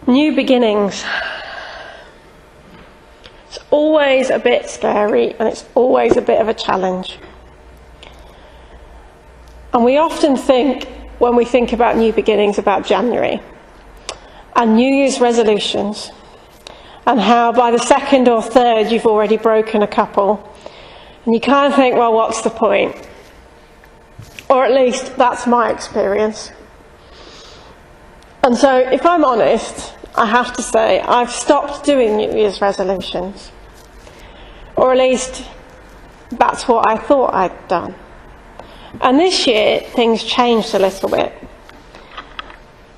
New beginnings. It's always a bit scary and it's always a bit of a challenge. And we often think, when we think about new beginnings, about January and New Year's resolutions, and how by the second or third you've already broken a couple. And you kind of think, well, what's the point? Or at least that's my experience. And so, if I'm honest, I have to say I've stopped doing New Year's resolutions. Or at least that's what I thought I'd done. And this year, things changed a little bit.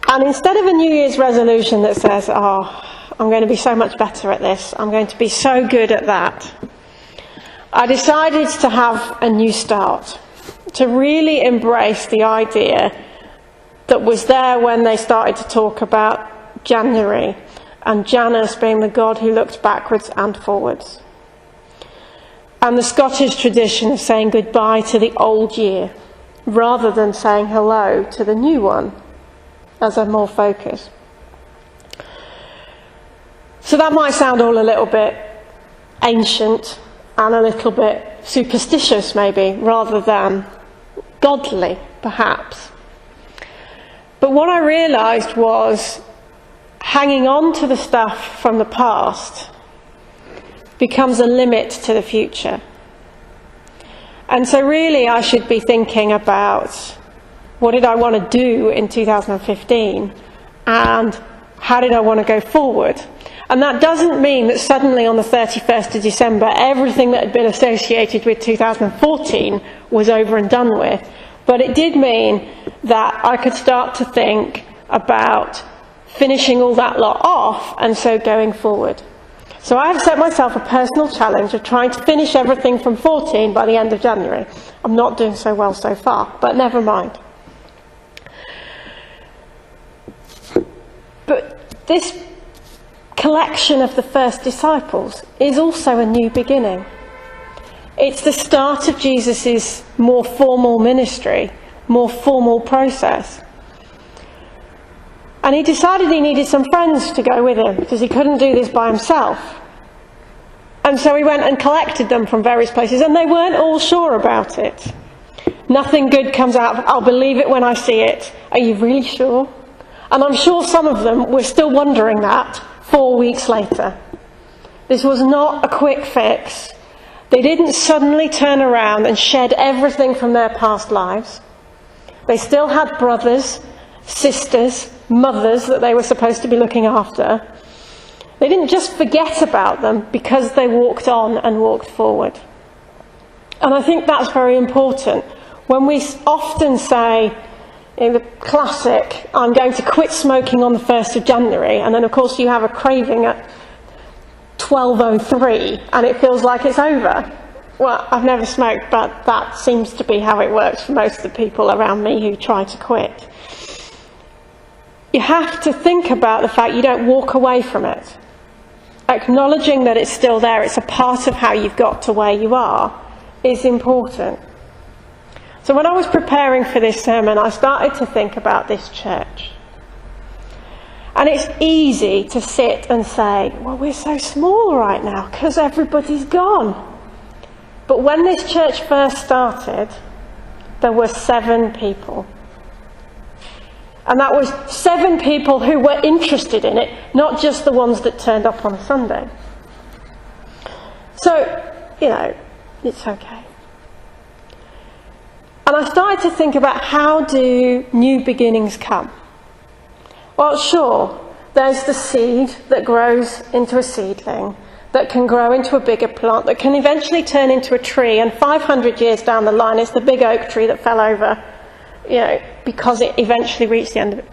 And instead of a New Year's resolution that says, I'm going to be so much better at this, I'm going to be so good at that, I decided to have a new start, to really embrace the idea that was there when they started to talk about January, and Janus being the god who looked backwards and forwards. And the Scottish tradition of saying goodbye to the old year, rather than saying hello to the new one, as a more focus. So that might sound all a little bit ancient and a little bit superstitious maybe, rather than godly, perhaps. But what I realised was hanging on to the stuff from the past becomes a limit to the future. And so really I should be thinking about what did I want to do in 2015 and how did I want to go forward. And that doesn't mean that suddenly on the 31st of December everything that had been associated with 2014 was over and done with. But it did mean that I could start to think about finishing all that lot off and so going forward. So I have set myself a personal challenge of trying to finish everything from 14 by the end of January. I'm not doing so well so far, but never mind. But this collection of the first disciples is also a new beginning. It's the start of Jesus' more formal ministry, more formal process. And he decided he needed some friends to go with him because he couldn't do this by himself. And so he went and collected them from various places, and they weren't all sure about it. Nothing good comes out of it. I'll believe it when I see it. Are you really sure? And I'm sure some of them were still wondering that 4 weeks later. This was not a quick fix. They didn't suddenly turn around and shed everything from their past lives. They still had brothers, sisters, mothers that they were supposed to be looking after. They didn't just forget about them because they walked on and walked forward. And I think that's very important. When we often say, in the classic, I'm going to quit smoking on the 1st of January, and then of course you have a craving at 12:03 and it feels like it's over. Well, I've never smoked, but that seems to be how it works for most of the people around me who try to quit. You have to think about the fact you don't walk away from it. Acknowledging that it's still there, it's a part of how you've got to where you are, is important. So when I was preparing for this sermon, I started to think about this church. And it's easy to sit and say, well, we're so small right now because everybody's gone. But when this church first started, there were 7 people. And that was 7 people who were interested in it, not just the ones that turned up on a Sunday. So, it's okay. And I started to think about, how do new beginnings come? Well, sure, there's the seed that grows into a seedling, that can grow into a bigger plant, that can eventually turn into a tree, and 500 years down the line it's the big oak tree that fell over, because it eventually reached the end of it.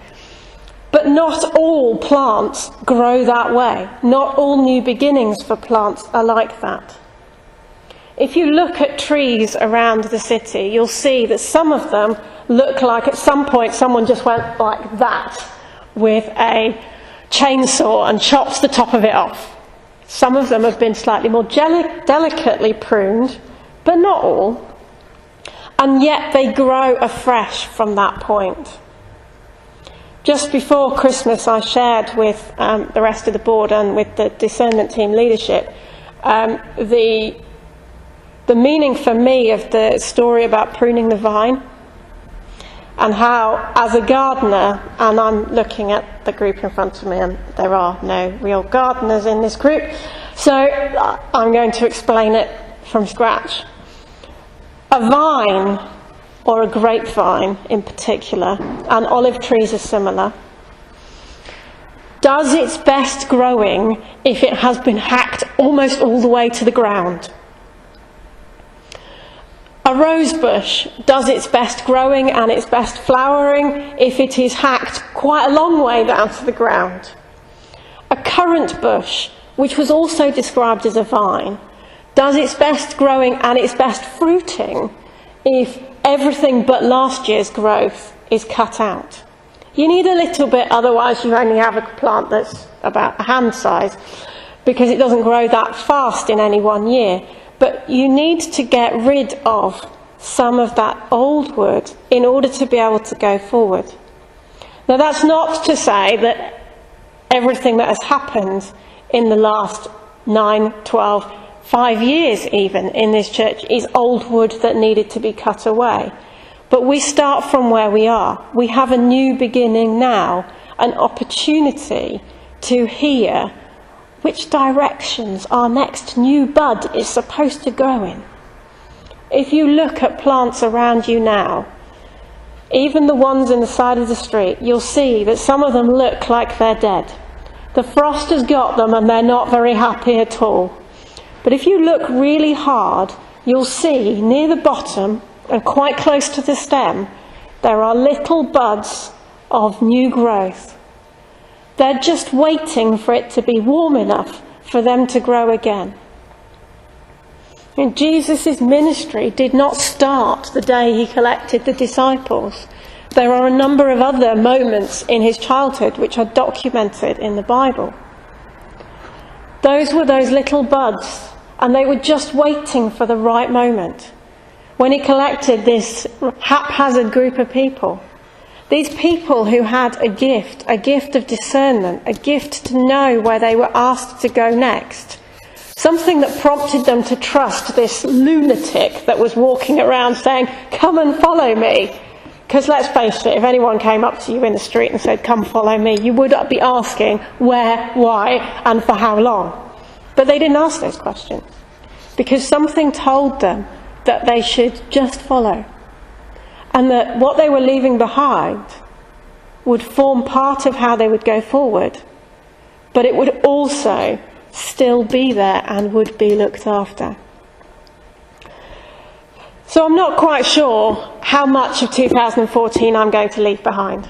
But not all plants grow that way. Not all new beginnings for plants are like that. If you look at trees around the city, you'll see that some of them look like at some point someone just went like that with a chainsaw and chopped the top of it off. Some of them have been slightly more delicately pruned, but not all. And yet they grow afresh from that point. Just before Christmas, I shared with the rest of the board and with the discernment team leadership the meaning for me of the story about pruning the vine, and how, as a gardener, and I'm looking at the group in front of me, and there are no real gardeners in this group, so I'm going to explain it from scratch. A vine, or a grapevine in particular, and olive trees are similar, does its best growing if it has been hacked almost all the way to the ground. A rose bush does its best growing and its best flowering if it is hacked quite a long way down to the ground. A currant bush, which was also described as a vine, does its best growing and its best fruiting if everything but last year's growth is cut out. You need a little bit, otherwise you only have a plant that's about a hand size, because it doesn't grow that fast in any one year. But you need to get rid of some of that old wood in order to be able to go forward. Now, that's not to say that everything that has happened in the last 9, 12, 5 years even in this church is old wood that needed to be cut away. But we start from where we are. We have a new beginning now, an opportunity to hear which directions our next new bud is supposed to grow in. If you look at plants around you now, even the ones in the side of the street, you'll see that some of them look like they're dead. The frost has got them and they're not very happy at all. But if you look really hard, you'll see near the bottom and quite close to the stem, there are little buds of new growth. They're just waiting for it to be warm enough for them to grow again. And Jesus' ministry did not start the day he collected the disciples. There are a number of other moments in his childhood which are documented in the Bible. Those were those little buds, and they were just waiting for the right moment. When he collected this haphazard group of people, these people who had a gift of discernment, a gift to know where they were asked to go next, something that prompted them to trust this lunatic that was walking around saying, "Come and follow me." Because let's face it, if anyone came up to you in the street and said, "Come follow me," you would be asking where, why, and for how long. But they didn't ask those questions, because something told them that they should just follow. And that what they were leaving behind would form part of how they would go forward, but it would also still be there and would be looked after. So I'm not quite sure how much of 2014 I'm going to leave behind,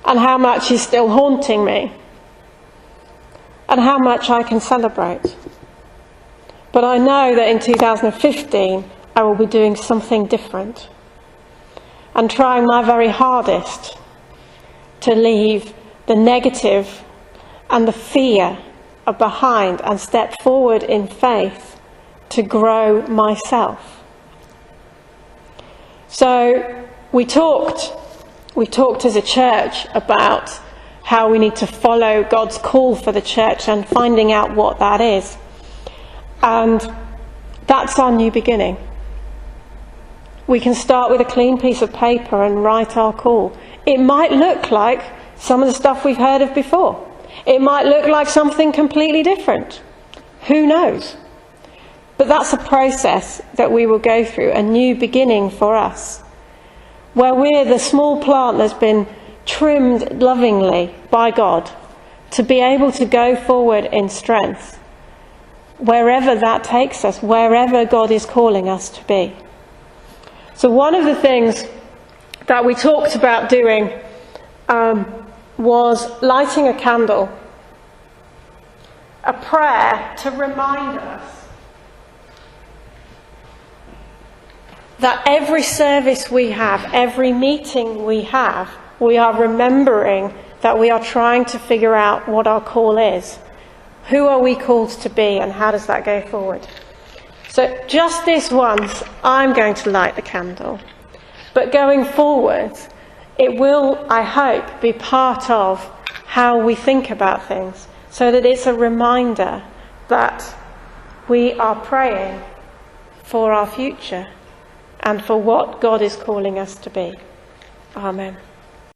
and how much is still haunting me, and how much I can celebrate. But I know that in 2015, I will be doing something different and trying my very hardest to leave the negative and the fear behind and step forward in faith to grow myself. So we talked as a church about how we need to follow God's call for the church and finding out what that is. And that's our new beginning. We can start with a clean piece of paper and write our call. It might look like some of the stuff we've heard of before. It might look like something completely different. Who knows? But that's a process that we will go through, a new beginning for us, where we're the small plant that's been trimmed lovingly by God to be able to go forward in strength, wherever that takes us, wherever God is calling us to be. So one of the things that we talked about doing was lighting a candle, a prayer to remind us that every service we have, every meeting we have, we are remembering that we are trying to figure out what our call is. Who are we called to be, and how does that go forward? So just this once, I'm going to light the candle. But going forward, it will, I hope, be part of how we think about things, so that it's a reminder that we are praying for our future and for what God is calling us to be. Amen.